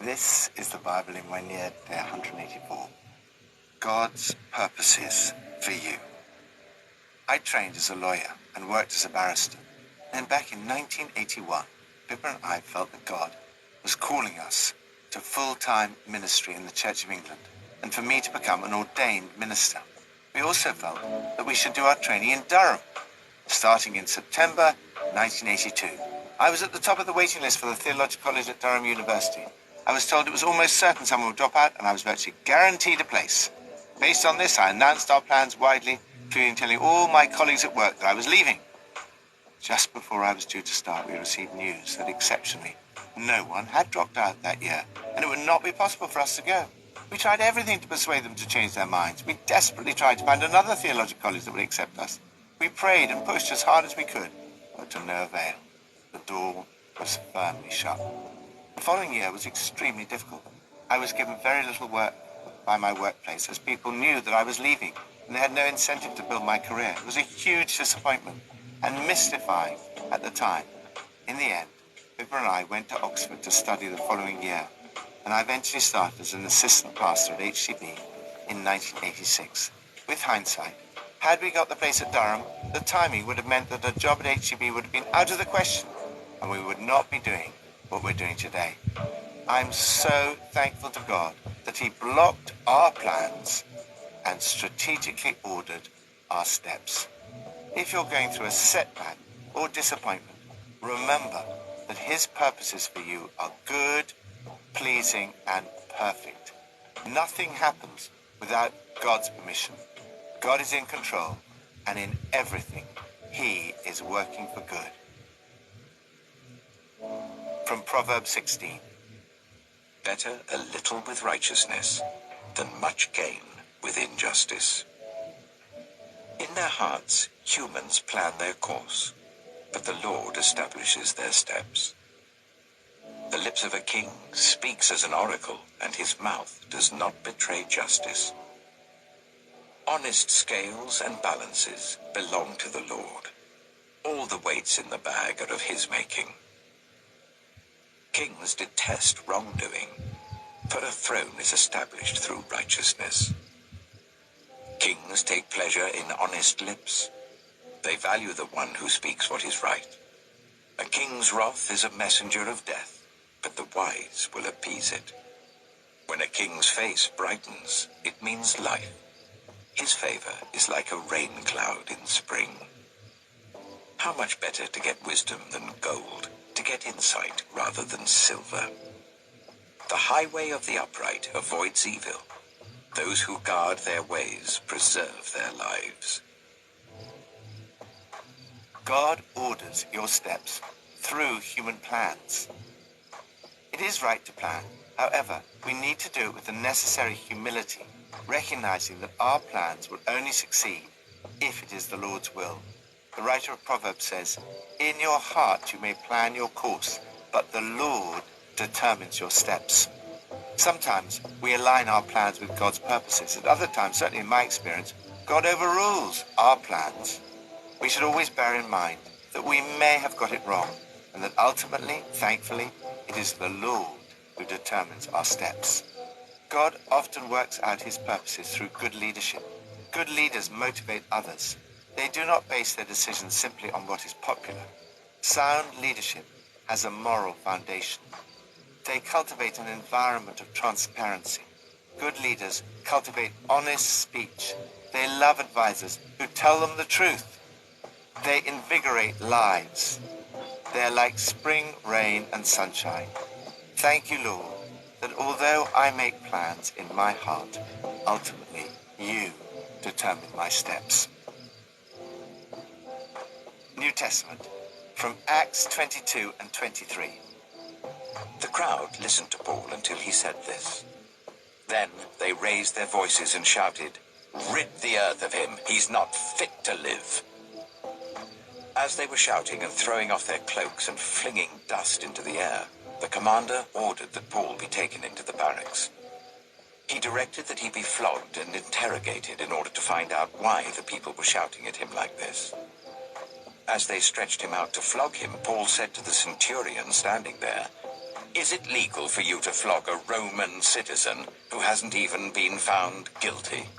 This is the Bible in 1 year, day 184. God's purposes for you. I trained as a lawyer and worked as a barrister. Then back in 1981, Pippa and I felt that God was calling us to full-time ministry in the Church of England and for me to become an ordained minister. We also felt that we should do our training in Durham, starting in September 1982. I was at the top of the waiting list for the Theological College at Durham University. I was told it was almost certain someone would drop out, and I was virtually guaranteed a place. Based on this, I announced our plans widely, including telling all my colleagues at work that I was leaving. Just before I was due to start, we received news that exceptionally, no one had dropped out that year, and it would not be possible for us to go. We tried everything to persuade them to change their minds. We desperately tried to find another theological college that would accept us. We prayed and pushed as hard as we could, but to no avail. The door was firmly shut. The following year was extremely difficult. I was given very little work by my workplace as people knew that I was leaving and they had no incentive to build my career. It was a huge disappointment and mystifying at the time. In the end, Pippa and I went to Oxford to study the following year, and I eventually started as an assistant pastor at HCB in 1986. With hindsight, had we got the place at Durham, the timing would have meant that a job at HCB would have been out of the question, and we would not be doing what we're doing today. I'm so thankful to God that he blocked our plans and strategically ordered our steps. If you're going through a setback or disappointment, remember that his purposes for you are good, pleasing, and perfect. Nothing happens without God's permission. God is in control, and in everything, he is working for good. From Proverbs 16. Better a little with righteousness than much gain with injustice. In their hearts, humans plan their course, but the Lord establishes their steps. The lips of a king speaks as an oracle, and his mouth does not betray justice. Honest scales and balances belong to the Lord. All the weights in the bag are of his making. Kings detest wrongdoing, for a throne is established through righteousness. Kings take pleasure in honest lips. They value the one who speaks what is right. A king's wrath is a messenger of death, but the wise will appease it. When a king's face brightens, it means life. His favor is like a rain cloud in spring. How much better to get wisdom than gold, to get insight rather than silver. The highway of the upright avoids evil. Those who guard their ways preserve their lives. God orders your steps through human plans. It is right to plan. However, we need to do it with the necessary humility, recognizing that our plans will only succeed if it is the Lord's will. The writer of Proverbs says, "In your heart you may plan your course, but the Lord determines your steps." Sometimes we align our plans with God's purposes. At other times, certainly in my experience, God overrules our plans. We should always bear in mind that we may have got it wrong, and that ultimately, thankfully, it is the Lord who determines our steps. God often works out his purposes through good leadership. Good leaders motivate others. They do not base their decisions simply on what is popular. Sound leadership has a moral foundation. They cultivate an environment of transparency. Good leaders cultivate honest speech. They love advisors who tell them the truth. They invigorate lives. They are like spring, rain, and sunshine. Thank you, Lord, that although I make plans in my heart, ultimately you determine my steps. New Testament, from Acts 22 and 23. The crowd listened to Paul until he said this. Then they raised their voices and shouted, "Rid the earth of him, he's not fit to live." As they were shouting and throwing off their cloaks and flinging dust into the air, the commander ordered that Paul be taken into the barracks. He directed that he be flogged and interrogated in order to find out why the people were shouting at him like this. As they stretched him out to flog him, Paul said to the centurion standing there, Is it legal for you to flog a Roman citizen who hasn't even been found guilty?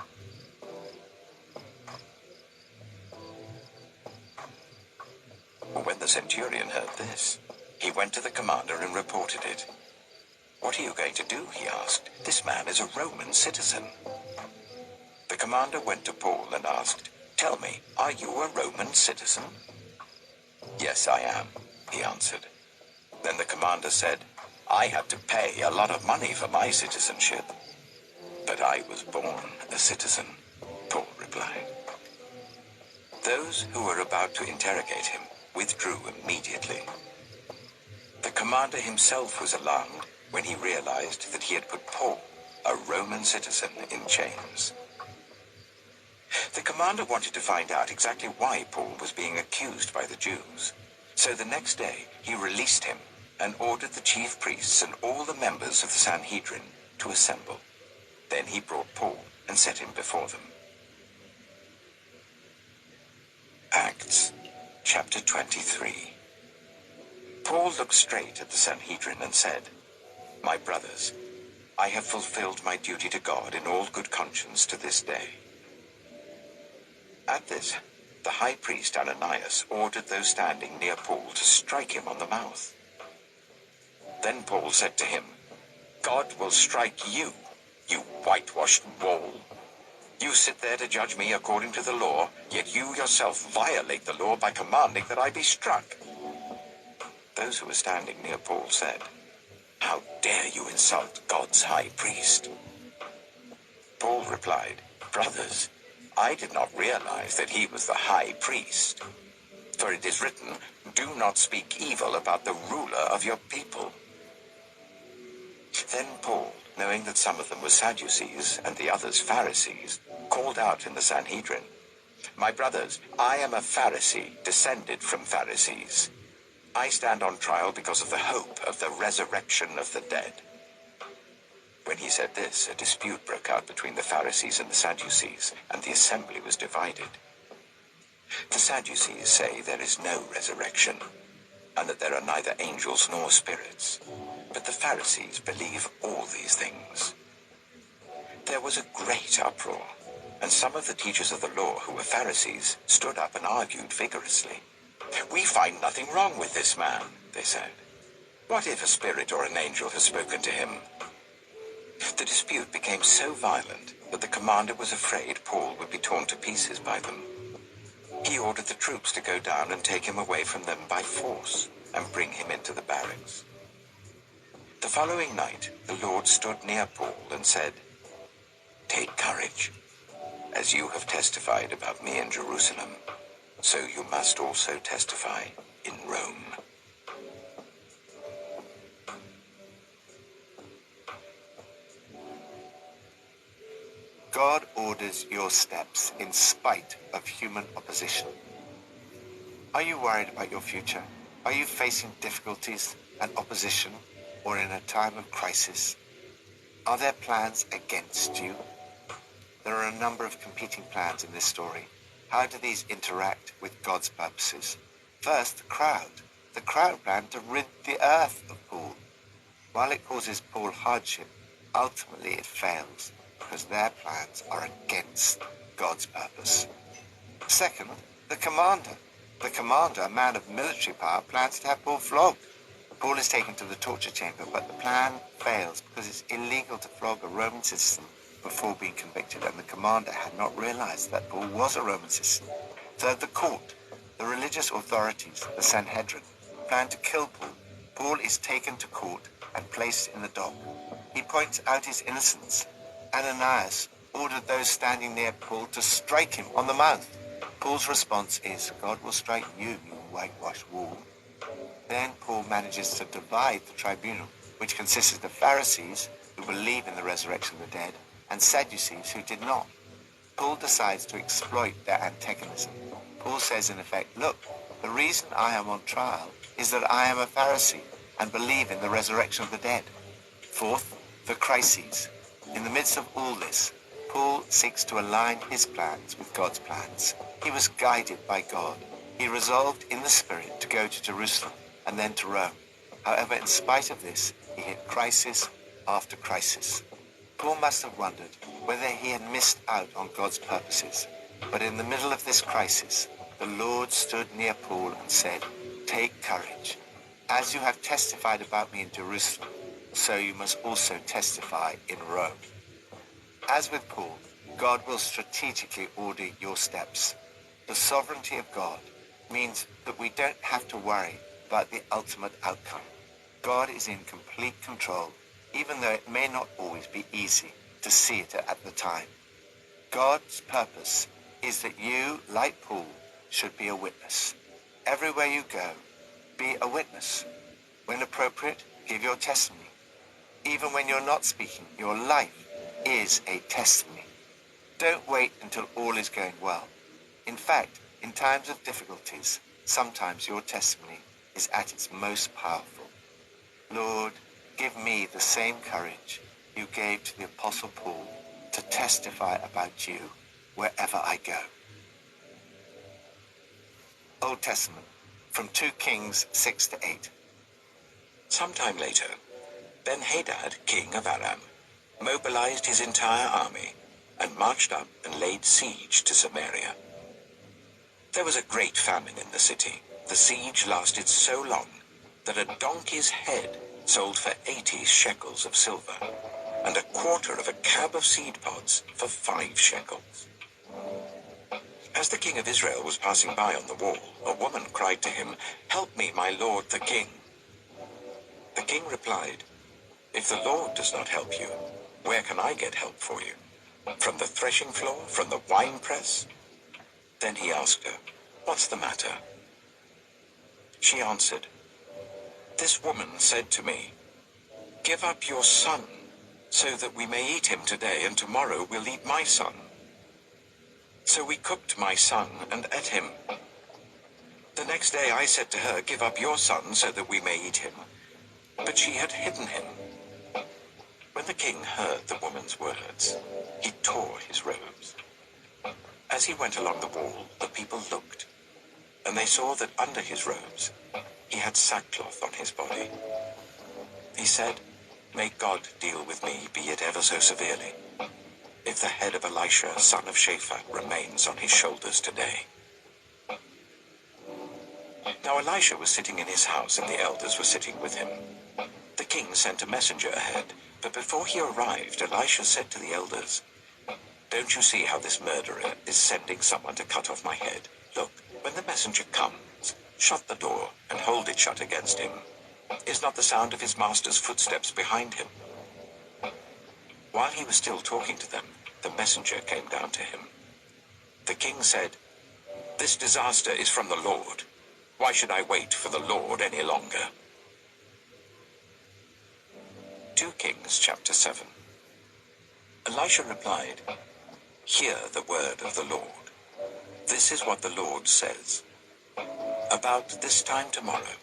When the centurion heard this, he went to the commander and reported it. "What are you going to do?" he asked. "This man is a Roman citizen." The commander went to Paul and asked, "Tell me, are you a Roman citizen?" "Yes, I am," he answered. Then the commander said, "I had to pay a lot of money for my citizenship." "But I was born a citizen," Paul replied. Those who were about to interrogate him withdrew immediately. The commander himself was alarmed when he realized that he had put Paul, a Roman citizen, in chains. The commander wanted to find out exactly why Paul was being accused by the Jews. So the next day he released him and ordered the chief priests and all the members of the Sanhedrin to assemble. Then he brought Paul and set him before them. Acts chapter 23. Paul looked straight at the Sanhedrin and said, "My brothers, I have fulfilled my duty to God in all good conscience to this day." At this, the high priest Ananias ordered those standing near Paul to strike him on the mouth. Then Paul said to him, "God will strike you, you whitewashed wall. You sit there to judge me according to the law, yet you yourself violate the law by commanding that I be struck." Those who were standing near Paul said, "How dare you insult God's high priest?" Paul replied, "Brothers, I did not realize that he was the high priest. For it is written, 'Do not speak evil about the ruler of your people.'" Then Paul, knowing that some of them were Sadducees and the others Pharisees, called out in the Sanhedrin, "My brothers, I am a Pharisee, descended from Pharisees. I stand on trial because of the hope of the resurrection of the dead." When he said this, a dispute broke out between the Pharisees and the Sadducees, and the assembly was divided. The Sadducees say there is no resurrection, and that there are neither angels nor spirits. But the Pharisees believe all these things. There was a great uproar, and some of the teachers of the law who were Pharisees stood up and argued vigorously. "We find nothing wrong with this man," they said. "What if a spirit or an angel has spoken to him?" The dispute became so violent that the commander was afraid Paul would be torn to pieces by them. He ordered the troops to go down and take him away from them by force and bring him into the barracks. The following night, the Lord stood near Paul and said, "Take courage. As you have testified about me in Jerusalem, so you must also testify in Rome." God orders your steps in spite of human opposition. Are you worried about your future? Are you facing difficulties and opposition, or in a time of crisis? Are there plans against you? There are a number of competing plans in this story. How do these interact with God's purposes? First, the crowd. The crowd plan to rid the earth of Paul. While it causes Paul hardship, ultimately it fails, because their plans are against God's purpose. Second, the commander. The commander, a man of military power, plans to have Paul flogged. Paul is taken to the torture chamber, but the plan fails because it's illegal to flog a Roman citizen before being convicted, and the commander had not realized that Paul was a Roman citizen. Third, the court. The religious authorities, the Sanhedrin, plan to kill Paul. Paul is taken to court and placed in the dock. He points out his innocence. Ananias ordered those standing near Paul to strike him on the mouth. Paul's response is, "God will strike you, you whitewashed wall." Then Paul manages to divide the tribunal, which consisted of Pharisees, who believe in the resurrection of the dead, and Sadducees, who did not. Paul decides to exploit their antagonism. Paul says, in effect, "Look, the reason I am on trial is that I am a Pharisee and believe in the resurrection of the dead." Fourth, the crises. In the midst of all this, Paul seeks to align his plans with God's plans. He was guided by God. He resolved in the Spirit to go to Jerusalem and then to Rome. However, in spite of this, he hit crisis after crisis. Paul must have wondered whether he had missed out on God's purposes. But in the middle of this crisis, the Lord stood near Paul and said, "Take courage. As you have testified about me in Jerusalem, so you must also testify in Rome." As with Paul, God will strategically order your steps. The sovereignty of God means that we don't have to worry about the ultimate outcome. God is in complete control, even though it may not always be easy to see it at the time. God's purpose is that you, like Paul, should be a witness. Everywhere you go, be a witness. When appropriate, give your testimony. Even when you're not speaking, your life is a testimony. Don't wait until all is going well. In fact, in times of difficulties, sometimes your testimony is at its most powerful. Lord, give me the same courage you gave to the Apostle Paul to testify about you wherever I go. Old Testament, from 2 Kings 6-8. Sometime later, Ben-Hadad, king of Aram, mobilized his entire army and marched up and laid siege to Samaria. There was a great famine in the city. The siege lasted so long that a donkey's head sold for 80 shekels of silver, and a quarter of a cab of seed pods for 5 shekels. As the king of Israel was passing by on the wall, a woman cried to him, "Help me, my lord the king." The king replied, "If the Lord does not help you, where can I get help for you? From the threshing floor? From the winepress?" Then he asked her, "What's the matter?" She answered, "This woman said to me, 'Give up your son, so that we may eat him today, and tomorrow we'll eat my son.' So we cooked my son and ate him. The next day I said to her, 'Give up your son, so that we may eat him.' But she had hidden him." When the king heard the woman's words, he tore his robes. As he went along the wall, the people looked, and they saw that under his robes he had sackcloth on his body. He said, "May God deal with me, be it ever so severely, if the head of Elisha, son of Shaphat, remains on his shoulders today." Now Elisha was sitting in his house, and the elders were sitting with him. The king sent a messenger ahead, but before he arrived, Elisha said to the elders, "Don't you see how this murderer is sending someone to cut off my head? Look, when the messenger comes, shut the door and hold it shut against him. Is not the sound of his master's footsteps behind him?" While he was still talking to them, the messenger came down to him. The king said, "This disaster is from the Lord. Why should I wait for the Lord any longer?" 2 Kings chapter 7. Elisha replied, "Hear the word of the Lord. This is what the Lord says. About this time tomorrow,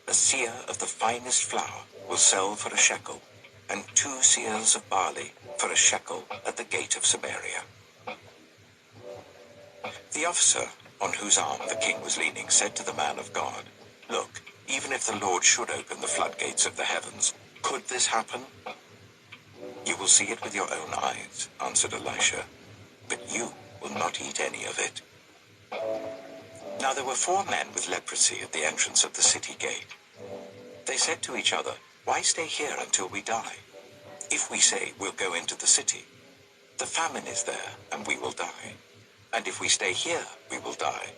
a seah of the finest flour will sell for a shekel, and 2 seahs of barley for a shekel at the gate of Samaria." The officer on whose arm the king was leaning said to the man of God, "Look, even if the Lord should open the floodgates of the heavens, could this happen?" "You will see it with your own eyes," answered Elisha, "but you will not eat any of it." Now there were 4 men with leprosy at the entrance of the city gate. They said to each other, "Why stay here until we die? If we say we'll go into the city, the famine is there and we will die. And if we stay here, we will die.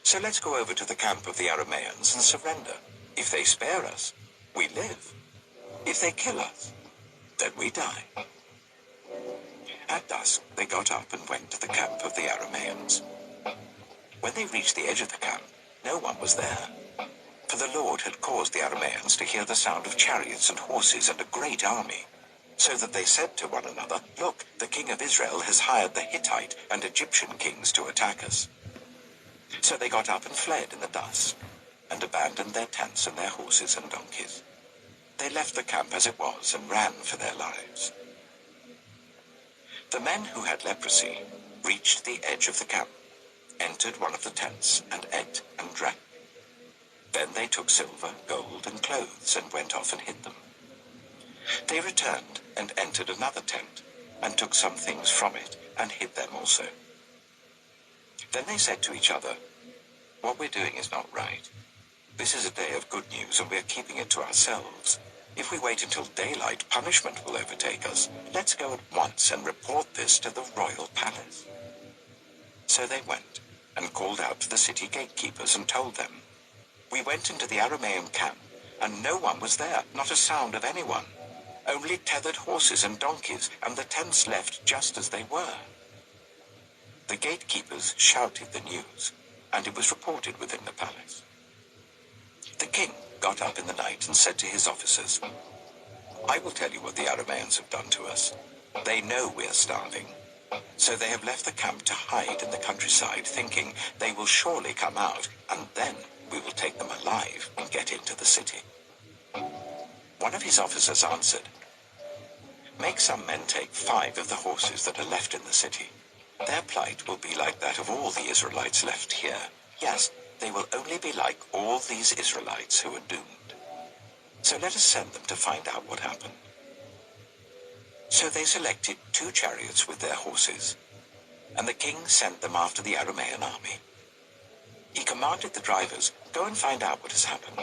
So let's go over to the camp of the Arameans and surrender. If they spare us, we live. If they kill us, then we die." At dusk, they got up and went to the camp of the Arameans. When they reached the edge of the camp, no one was there, for the Lord had caused the Arameans to hear the sound of chariots and horses and a great army, so that they said to one another, "Look, the king of Israel has hired the Hittite and Egyptian kings to attack us." So they got up and fled in the dusk, and abandoned their tents and their horses and donkeys. They left the camp as it was and ran for their lives. The men who had leprosy reached the edge of the camp, entered one of the tents, and ate and drank. Then they took silver, gold, and clothes and went off and hid them, They returned and entered another tent, and took some things from it, and hid them also. Then they said to each other, "What we're doing is not right. This is a day of good news, and we're keeping it to ourselves. If we wait until daylight, punishment will overtake us. Let's go at once and report this to the royal palace." So they went and called out to the city gatekeepers and told them, "We went into the Aramean camp, and no one was there, not a sound of anyone. Only tethered horses and donkeys, and the tents left just as they were." The gatekeepers shouted the news, and it was reported within the palace. The king got up in the night and said to his officers, "I will tell you what the Arameans have done to us. They know we are starving. So they have left the camp to hide in the countryside, thinking they will surely come out, and then we will take them alive and get into the city." One of his officers answered, "Make some men take 5 of the horses that are left in the city. Their plight will be like that of all the Israelites left here. Yes, they will only be like all these Israelites who are doomed. So let us send them to find out what happened." So they selected 2 chariots with their horses, and the king sent them after the Aramean army. He commanded the drivers, "Go and find out what has happened."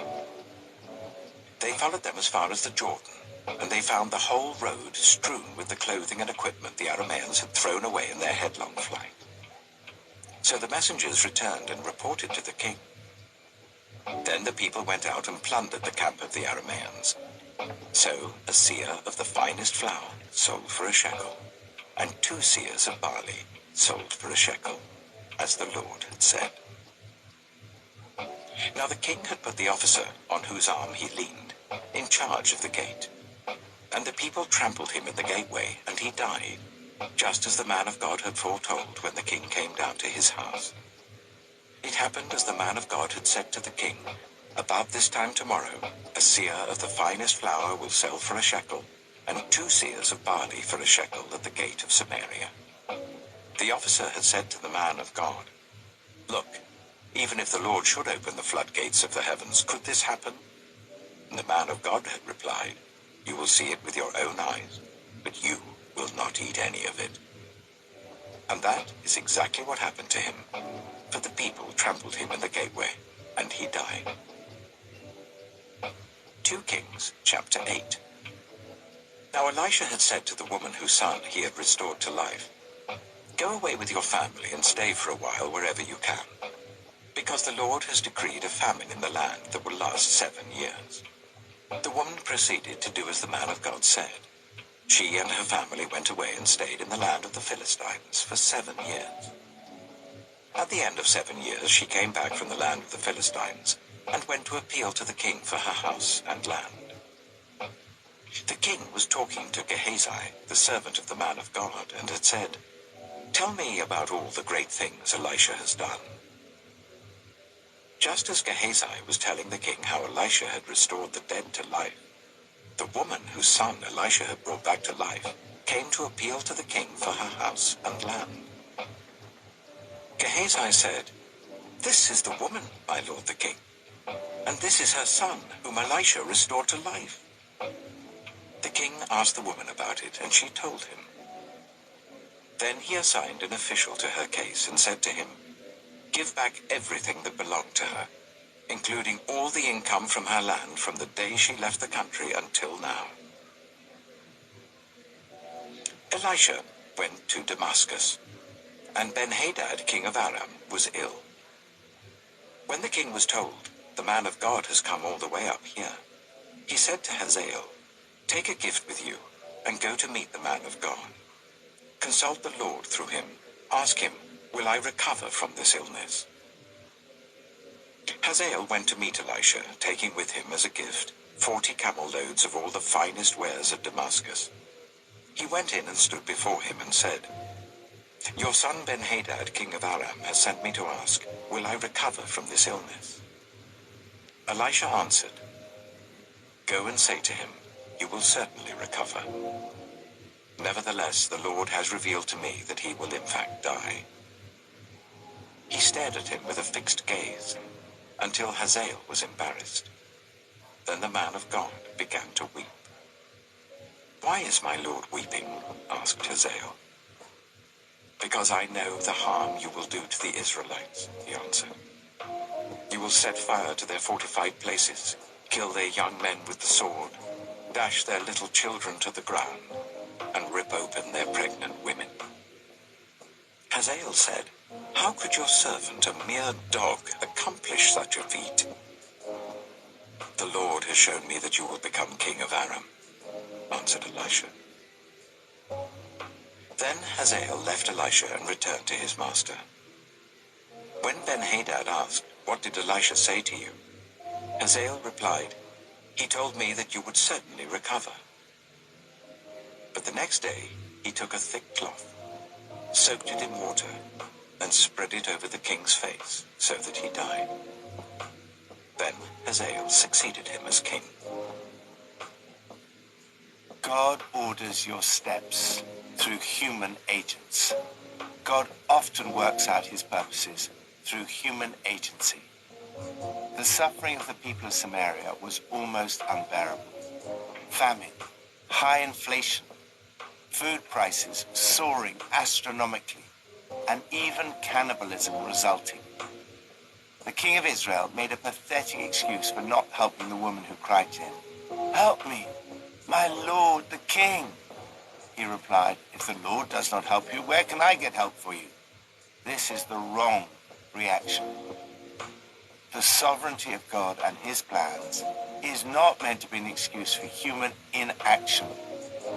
They followed them as far as the Jordan, and they found the whole road strewn with the clothing and equipment the Arameans had thrown away in their headlong flight. So the messengers returned and reported to the king. Then the people went out and plundered the camp of the Arameans. So a seah of the finest flour sold for a shekel, and 2 seahs of barley sold for a shekel, as the Lord had said. Now the king had put the officer on whose arm he leaned in charge of the gate, and the people trampled him in the gateway, and he died, just as the man of God had foretold when the king came down to his house. It happened as the man of God had said to the king, "About this time tomorrow, a seah of the finest flour will sell for a shekel, and 2 seahs of barley for a shekel at the gate of Samaria." The officer had said to the man of God, "Look, even if the Lord should open the floodgates of the heavens, could this happen?" And the man of God had replied, "You will see it with your own eyes, but you will not eat any of it." And that is exactly what happened to him, for the people trampled him in the gateway, and he died. 2 Kings, chapter 8. Now Elisha had said to the woman whose son he had restored to life, "Go away with your family and stay for a while wherever you can, because the Lord has decreed a famine in the land that will last 7 years." The woman proceeded to do as the man of God said. She and her family went away and stayed in the land of the Philistines for 7 years. At the end of 7 years, she came back from the land of the Philistines and went to appeal to the king for her house and land. The king was talking to Gehazi, the servant of the man of God, and had said, "Tell me about all the great things Elisha has done." Just as Gehazi was telling the king how Elisha had restored the dead to life, the woman whose son Elisha had brought back to life came to appeal to the king for her house and land. Gehazi said, "This is the woman, my lord the king, and this is her son, whom Elisha restored to life." The king asked the woman about it, and she told him. Then he assigned an official to her case and said to him, "Give back everything that belonged to her, including all the income from her land from the day she left the country until now." Elisha went to Damascus, and Ben-Hadad, king of Aram, was ill. When the king was told, "The man of God has come all the way up here," he said to Hazael, "Take a gift with you, and go to meet the man of God. Consult the Lord through him. Ask him, 'Will I recover from this illness?'" Hazael went to meet Elisha, taking with him as a gift 40 camel loads of all the finest wares of Damascus. He went in and stood before him and said, "Your son Ben-Hadad, king of Aram, has sent me to ask, 'Will I recover from this illness?'" Elisha answered, "Go and say to him, 'You will certainly recover.' Nevertheless, the Lord has revealed to me that he will in fact die." He stared at him with a fixed gaze until Hazael was embarrassed. Then the man of God began to weep. "Why is my lord weeping?" asked Hazael. "Because I know the harm you will do to the Israelites," he answered. "You will set fire to their fortified places, kill their young men with the sword, dash their little children to the ground, and rip open their pregnant women." Hazael said, "How could your servant, a mere dog, accomplish such a feat?" "The Lord has shown me that you will become king of Aram," answered Elisha. Then Hazael left Elisha and returned to his master. When Ben-Hadad asked, "What did Elisha say to you?" Hazael replied, "He told me that you would certainly recover." But the next day he took a thick cloth, soaked it in water, and spread it over the king's face so that he died. Then Hazael succeeded him as king. God orders your steps through human agents. God often works out his purposes through human agency. The suffering of the people of Samaria was almost unbearable. Famine, high inflation, food prices soaring astronomically, and even cannibalism resulting. The king of Israel made a pathetic excuse for not helping the woman who cried to him. "Help me, my lord, the king." He replied, "If the Lord does not help you, where can I get help for you?" This is the wrong reaction. The sovereignty of God and his plans is not meant to be an excuse for human inaction.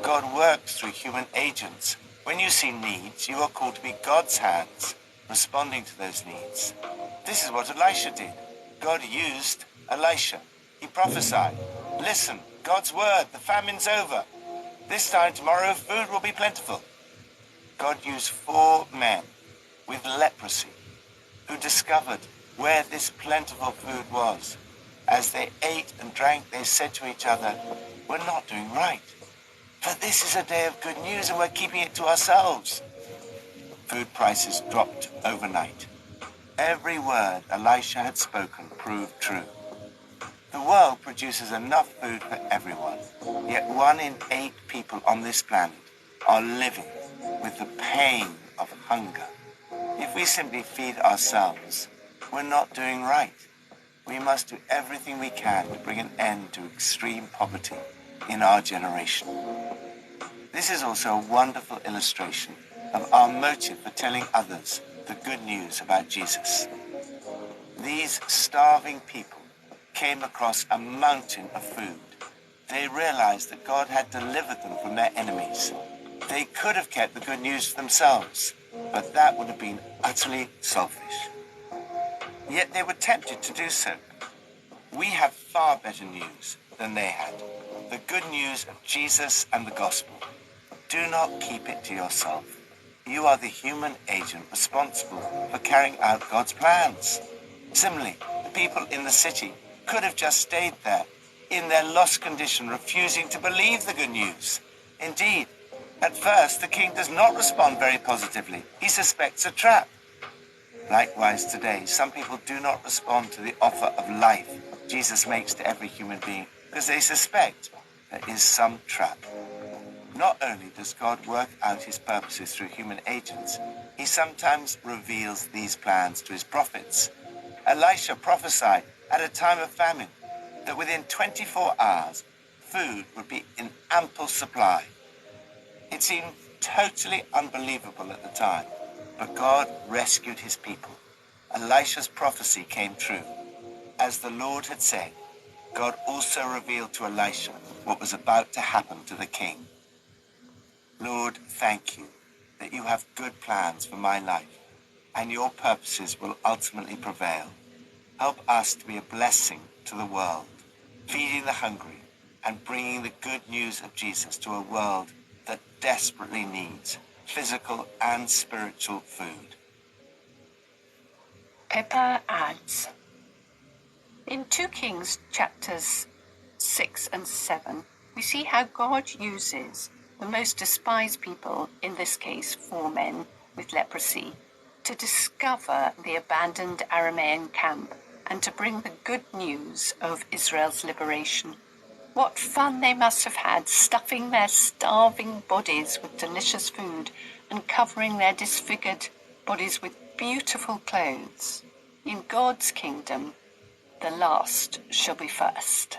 God works through human agents. When you see needs, you are called to be God's hands, responding to those needs. This is what Elisha did. God used Elisha. He prophesied, "Listen, God's word, the famine's over. This time tomorrow food will be plentiful." God used 4 men with leprosy who discovered where this plentiful food was. As they ate and drank, they said to each other, "We're not doing right. For this is a day of good news and we're keeping it to ourselves." Food prices dropped overnight. Every word Elisha had spoken proved true. The world produces enough food for everyone, yet 1 in 8 people on this planet are living with the pain of hunger. If we simply feed ourselves, we're not doing right. We must do everything we can to bring an end to extreme poverty in our generation. This is also a wonderful illustration of our motive for telling others the good news about Jesus. These starving people came across a mountain of food. They realized that God had delivered them from their enemies. They could have kept the good news for themselves, but that would have been utterly selfish. Yet they were tempted to do so. We have far better news than they had. The good news of Jesus and the gospel. Do not keep it to yourself. You are the human agent responsible for carrying out God's plans. Similarly, the people in the city could have just stayed there, in their lost condition, refusing to believe the good news. Indeed, at first, the king does not respond very positively. He suspects a trap. Likewise, today, some people do not respond to the offer of life Jesus makes to every human being because they suspect there is some trap. Not only does God work out his purposes through human agents, he sometimes reveals these plans to his prophets. Elisha prophesied at a time of famine that within 24 hours, food would be in ample supply. It seemed totally unbelievable at the time, but God rescued his people. Elisha's prophecy came true. As the Lord had said, God also revealed to Elisha what was about to happen to the king. Lord, thank you that you have good plans for my life, and your purposes will ultimately prevail. Help us to be a blessing to the world, feeding the hungry and bringing the good news of Jesus to a world that desperately needs physical and spiritual food. Pippa adds, in 2 Kings chapters 6 and 7, we see how God uses the most despised people, in this case 4 men with leprosy, to discover the abandoned Aramean camp and to bring the good news of Israel's liberation. What fun they must have had, stuffing their starving bodies with delicious food and covering their disfigured bodies with beautiful clothes. In God's kingdom, the last shall be first.